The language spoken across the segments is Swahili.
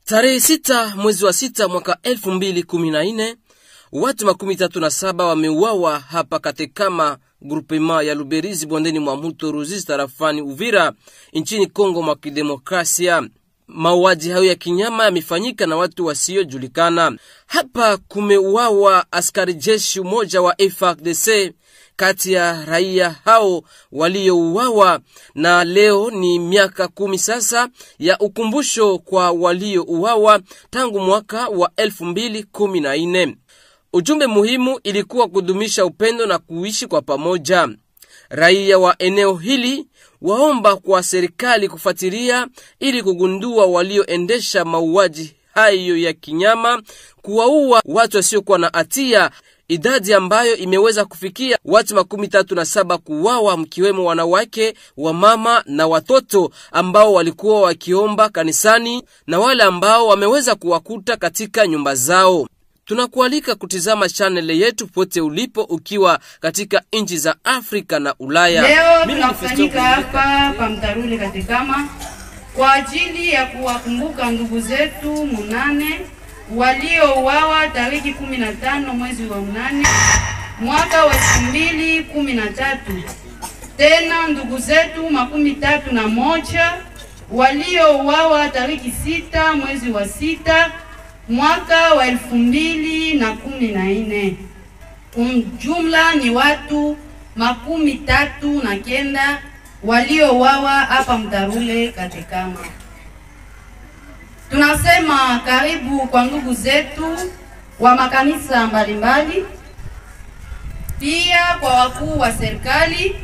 Tarehe 6 mwezi wa 6 mwaka 2014, watu 37 wameuawa hapa Katekama, grupema ya Luberizi, bondeni mwa mto Ruzizi, tarafani Uvira, nchini Kongo mwa Kidemokrasia. Mauaji hayo ya kinyama yamefanyika na watu wasiojulikana. Hapa kumeuawa askari jeshi mmoja wa FARDC kati ya raia hao waliouawa, na leo ni miaka 10 sasa ya ukumbusho kwa waliouawa tangu mwaka wa 2014. Ujumbe muhimu ilikuwa kudumisha upendo na kuishi kwa pamoja. Raia wa eneo hili waomba kwa serikali kufuatilia ili kugundua walioendesha mauaji hayo ya kinyama, kuwaua watu wasiokuwa na hatia, idadi ambayo imeweza kufikia watu 37 kuuawa, mkiwemo wanawake, wamama na watoto ambao walikuwa wakiomba kanisani na wale ambao wameweza kuwakuta katika nyumba zao. Tunakualika kutizama channel yetu pote ulipo, ukiwa katika nchi za Afrika na Ulaya. Leo tunafanyika hapa pa Mtarule Katekama kwa ajili ya kuwakumbuka ndugu zetu 8 waliouawa tarehe 15 mwezi wa 8 mwaka wa 2013. Tena ndugu zetu 31 waliouawa tarehe 6 mwezi wa 6 mwaka wa 2014. Jumla ni watu 39 waliouawa hapa Mtarule Katekama. Tunasema karibu kwa ndugu zetu wa makanisa mbalimbali, pia kwa wakuu wa serikali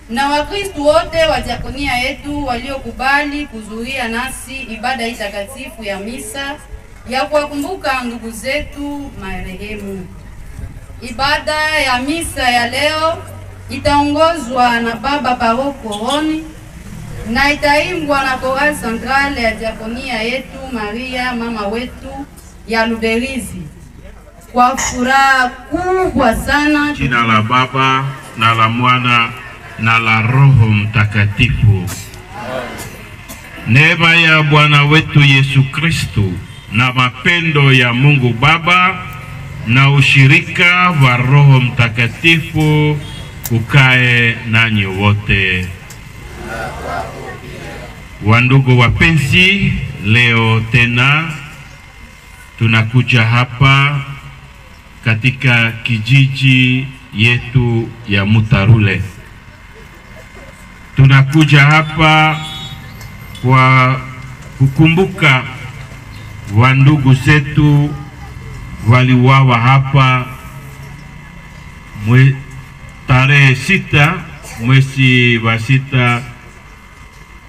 na Wakristo wote wa diakonia yetu waliokubali kuzuria nasi ibada hii takatifu ya misa ya kuwakumbuka ndugu zetu marehemu. Ibada ya misa ya leo itaongozwa na Baba Paroko Roni na itaimbwa na Chorale Centrale ya diakonia yetu Maria mama wetu ya Luberizi kwa furaha kubwa sana. Jina la Baba na la Mwana na la Roho Mtakatifu. Neema ya Bwana wetu Yesu Kristo na mapendo ya Mungu Baba na ushirika wa Roho Mtakatifu ukae nanyi wote. Wandugu wapenzi, leo tena tunakuja hapa katika kijiji yetu ya Mtarule. Tunakuja hapa kwa kukumbuka wandugu zetu waliuawa hapa tarehe 6 mwezi wa 6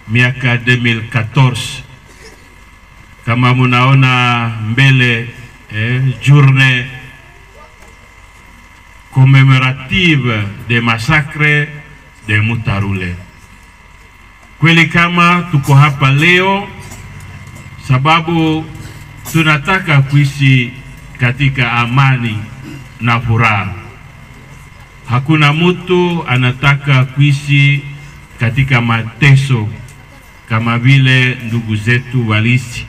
miaka 2014. Kama munaona mbele journée commémorative des massacres de Mtarule. Kweli kama tuko hapa leo sababu tunataka kuishi katika amani na furaha. Hakuna mtu anataka kuishi katika mateso kama vile ndugu zetu waliishi.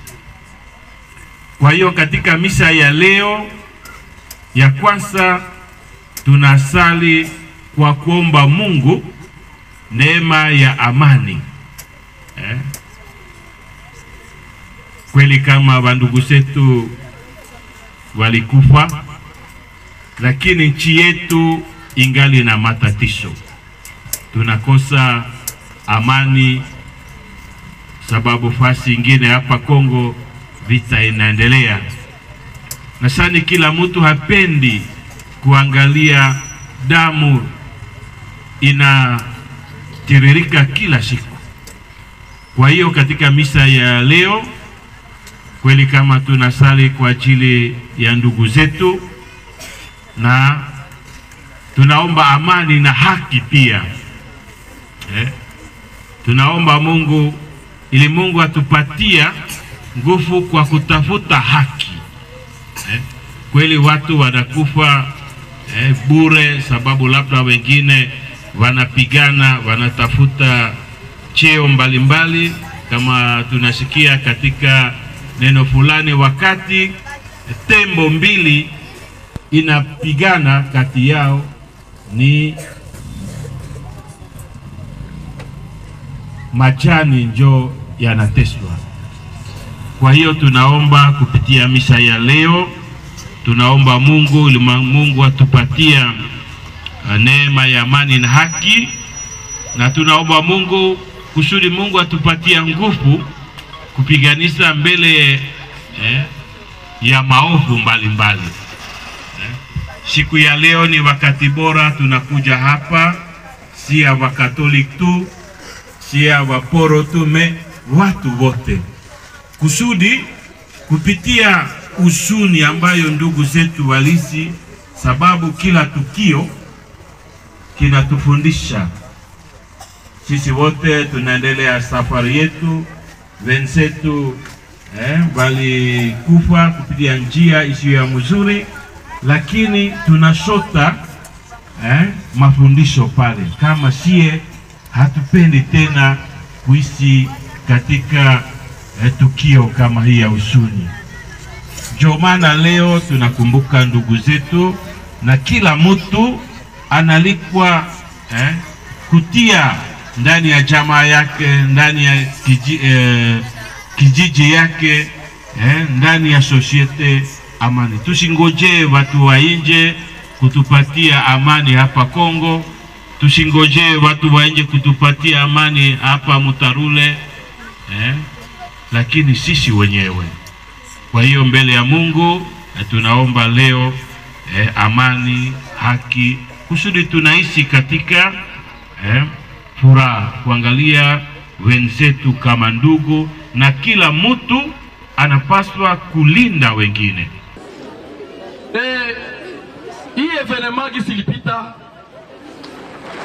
Kwa hiyo katika misa ya leo ya kwanza tunasali kwa kuomba Mungu neema ya amani. Kweli kama wandugu zetu walikufa, lakini nchi yetu ingali na matatizo. Tunakosa amani sababu fasi ingine hapa Kongo vita inaendelea. Na sani kila mtu hapendi kuangalia damu inatiririka kila siku. Kwa hiyo katika misa ya leo kweli kama tunasali kwa ajili ya ndugu zetu na tunaomba amani na haki pia. Tunaomba Mungu ili Mungu atupatia nguvu kwa kutafuta haki. Kweli watu wanakufa bure sababu labda wengine wanapigana, wanatafuta cheo mbalimbali, kama tunasikia katika neno fulani, wakati tembo mbili inapigana kati yao, ni majani njo yanateswa. Kwa hiyo tunaomba kupitia misa ya leo, tunaomba Mungu atupatia neema ya amani na haki, na tunaomba Mungu kusudi Mungu atupatia nguvu kupiganisha mbele ya maovu mbalimbali. Siku ya leo ni wakati bora, tunakuja hapa si ya Wakatoliki tu, si ya Waporo tu, watu wote, kusudi kupitia usuni ambayo ndugu zetu walisi, sababu kila tukio kinatufundisha. Sisi wote tunaendelea safari yetu, wenzetu bali kufa kupitia njia isiyo ya mzuri, lakini tunashota mafundisho pale, kama sie hatupendi tena kuishi katika tukio kama hii ya usuni. Ndio maana leo tunakumbuka ndugu zetu, na kila mtu analikwa kutia ndani ya jamaa yake, ndani ya kijiji yake, ndani ya societe amani. Tusingoje watu wa nje kutupatia amani hapa Kongo, tusingoje watu wa nje kutupatia amani hapa Mutarule, lakini sisi wenyewe. Kwa hiyo mbele ya Mungu tunaomba leo amani, haki, kusudi tunaishi katika furaha, kuangalia wenzetu kama ndugu, na kila mtu anapaswa kulinda wengine. Hii evenement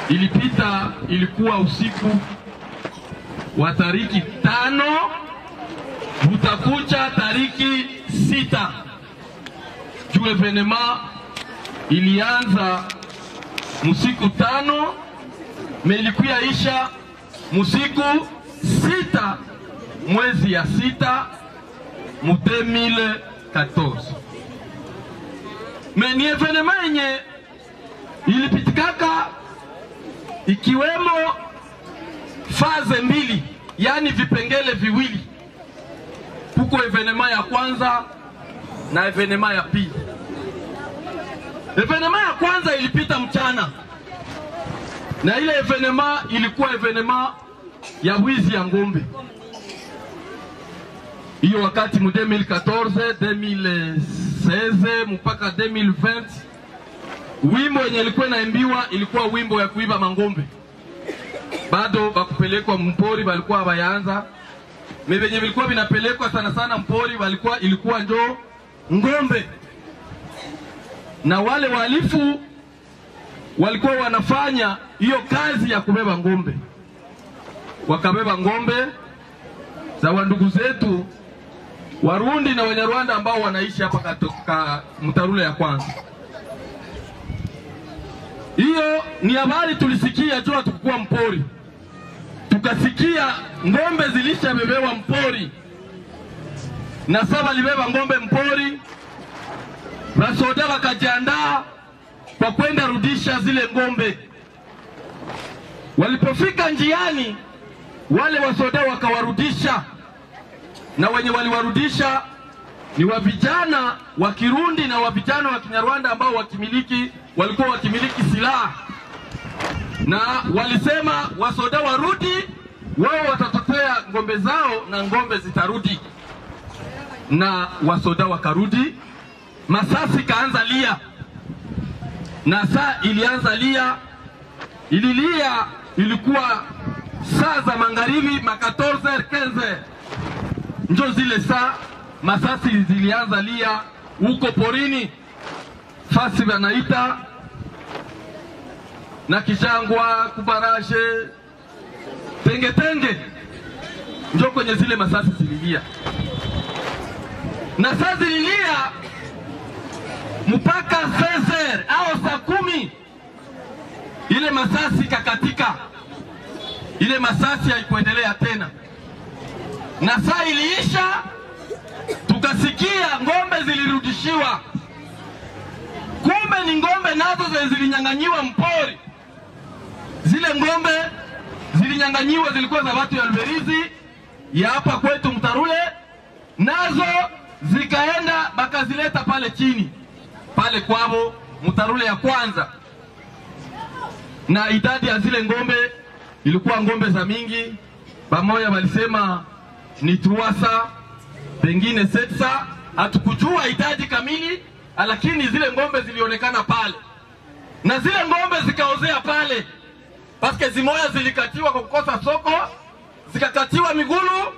ilipita ilikuwa usiku wa tariki 5, utakucha tariki 6. Juu evenement ilianza musiku 5, ilikuwa isha musiku 6 mwezi ya 6 mu 2014. Ni evenement yenye ilipitikaka ikiwemo faze mbili, yani vipengele viwili. Kuko evenement ya kwanza na evenement ya pili. Evenement ya kwanza ilipita mchana, na ile evenement ilikuwa evenement ya wizi ya ngombe. Hiyo wakati mu 2014, 2016 mpaka 2020, wimbo yenye ilikuwa inaimbiwa ilikuwa wimbo ya kuiba mangombe. Bado bakupelekwa mpori, walikuwa bayanza. Mebenye vilikuwa vinapelekwa sana mpori ilikuwa njo ngombe. Na wale walifu walikuwa wanafanya hiyo kazi ya kubeba ngombe. Wakabeba ngombe za wandugu zetu Warundi na Wanyarwanda ambao wanaishi hapa katika Mutarule ya kwanza. Hiyo ni habari tulisikia jua tukikuwa mpori. Tukasikia ngombe zilishabebewa mpori. Na saba libeba ngombe mpori. Rasoda wakajiandaa kwa kwenda rudisha zile ngombe. Walipofika njiani, wale wasoda wakawarudisha. Na wenye waliwarudisha ni wavijana wa Kirundi na wavijana wa Kinyarwanda ambao walikuwa wakimiliki silaha. Na walisema wasoda warudi, wao watatetea ngombe zao na ngombe zitarudi. Na wasoda wakarudi, masasi kaanza lia. Na saa ilianza lia, ililia ilikuwa saa za magharibi, 14:15. Njo zile saa masasi zilianza lia huko porini, fasi wanaita na Kishangwa, Kubarashe, Tenge. Njo kwenye zile masasi zililia. Na saa zililia mpaka 16 au saa 10. Ile masasi kakatika. Ile masasi haikuendelea tena. Na saa iliisha, tukasikia ngombe zilirudishiwa. Kumbe ni ngombe nazo zilinyang'anyiwa mpori. Zile ngombe zilinyang'anyiwa zilikuwa za watu ya Luberizi ya hapa kwetu Mtarule, nazo zikaenda bakazileta pale chini pale kwao Mtarule ya kwanza, na idadi ya zile ngombe ilikuwa ngombe za mingi. Pamoja walisema ni 300, pengine 700, hatukujua idadi kamili, lakini zile ngombe zilionekana pale, na zile ngombe zikaozea pale paske zimoya zilikatiwa kwa kukosa soko, zikakatiwa migulu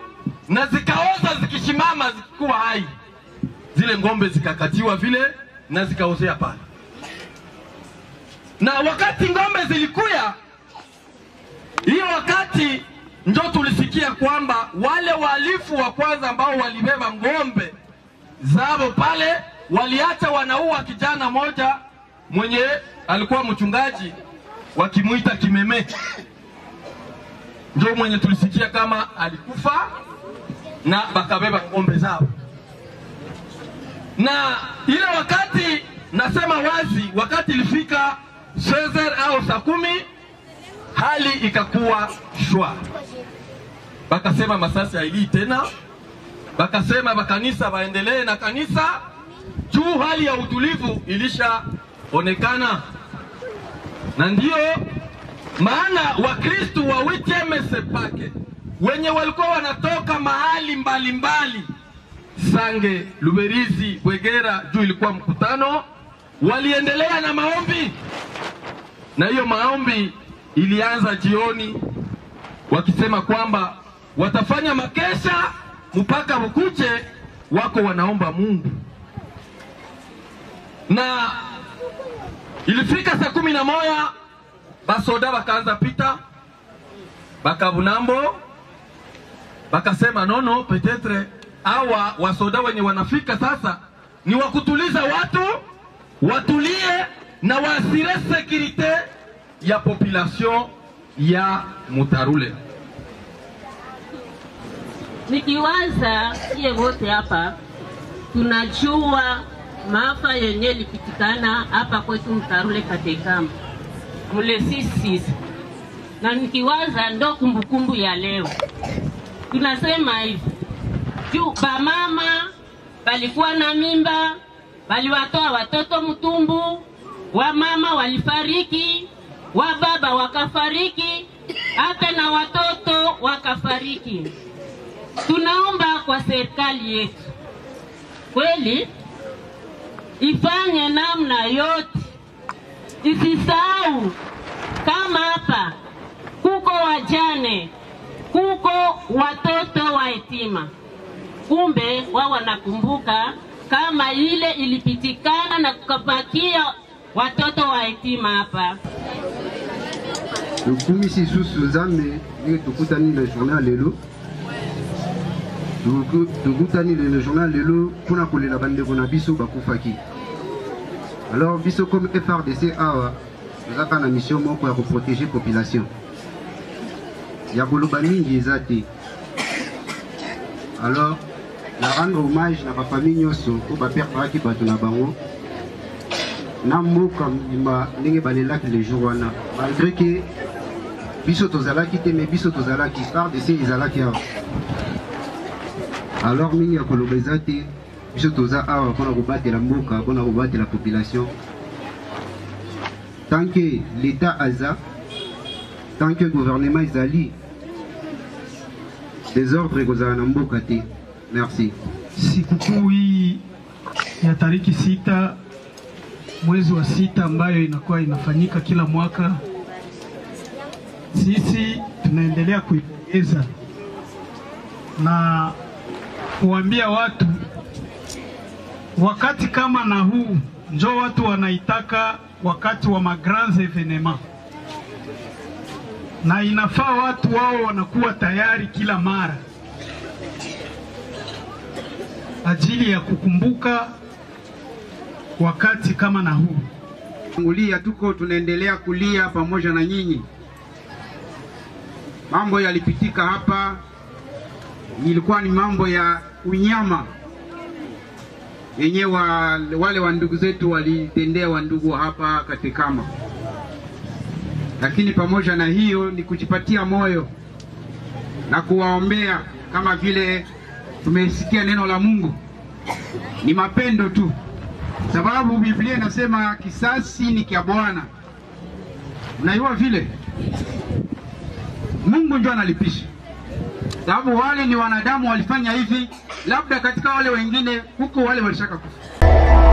na zikaoza zikishimama zikikuwa hai. Zile ngombe zikakatiwa vile na zikaozea pale. Na wakati ngombe zilikuya, hiyo wakati ndio tulisikia kwamba wale walifu wa kwanza ambao walibeba ngombe zao pale waliacha wanaua kijana moja mwenye alikuwa mchungaji wakimuita Kimeme. Ndio mwenye tulisikia kama alikufa na bakabeba ngombe zao. Na ile wakati nasema wazi, wakati ilifika 16 au saa 10, hali ikakuwa shwa. Bakasema masasi hailii tena, bakasema bakanisa waendelee na kanisa juu hali ya utulivu ilishaonekana. Na ndio maana Wakristo wa Witemesepake wenye walikuwa wanatoka mahali mbalimbali, Sange, Luberizi, Bwegera, juu ilikuwa mkutano, waliendelea na maombi. Na hiyo maombi ilianza jioni, wakisema kwamba watafanya makesha mpaka ukuche, wako wanaomba Mungu. Na ilifika saa 11, basoda bakaanza pita, bakabunambo, bakasema nono, petetre hawa wasoda wenye wanafika sasa ni wakutuliza watu, watulie na waasire sekirite ya population ya Mutarule. Nikiwaza iye wote hapa tunajua maafa yenye lipitikana hapa kwetu Mtarule Katekama mule sisi, na nikiwaza ndo kumbukumbu ya leo. Tunasema hivi juu bamama balikuwa na mimba, baliwatoa watoto mtumbu, wa mama walifariki, wa baba wakafariki, hata na watoto wakafariki. Tunaomba kwa serikali yetu kweli ifanye namna yote, isisahau kama hapa kuko wajane, kuko watoto wa yatima. Kumbe wao wanakumbuka kama ile ilipitikana na kukabakia watoto wa yatima hapa. Tukumisi susu zambe ni tukutani le journal lelo. Tukutani le journal lelo kuna kolela bande kona biso bakufaki. Alors biso comme FRDC awa nous avons une mission pour protéger la population. Il y a beaucoup mingi ezate. Alors la rendre hommage à la famille nyoso au père qui bato na bango. Na moka mima ndenge balela ki les jours wana. Malgré que biso tozalaki te mais biso tozalaki FRDC ezalaki awa. Alors mingi ya kolobezate biso toza awa pona kobatela la moka, pona kobatela la population. Tant que l'État aza, tant que le gouvernement izali, des ordres kozala na mboka te. Merci. Sikukuu hii ya tariki 6 mwezi wa 6 ambayo inakuwa inafanyika kila mwaka, sisi tunaendelea kuipongeza na kuambia watu wakati kama na huu njo watu wanaitaka wakati wa magrands evenements, na inafaa watu wao wanakuwa tayari kila mara ajili ya kukumbuka wakati kama na huu. Ngulia tuko tunaendelea kulia pamoja na nyinyi. Mambo yalipitika hapa ilikuwa ni mambo ya unyama, yenye wale wa ndugu zetu walitendea wa ndugu hapa Katekama. Lakini pamoja na hiyo ni kujipatia moyo na kuwaombea, kama vile tumesikia neno la Mungu, ni mapendo tu, sababu Biblia inasema kisasi ni kia Bwana. Unaiwa vile Mungu ndio analipisha, sababu wale ni wanadamu walifanya hivi, labda katika wale wengine huko wale walishaka kufa.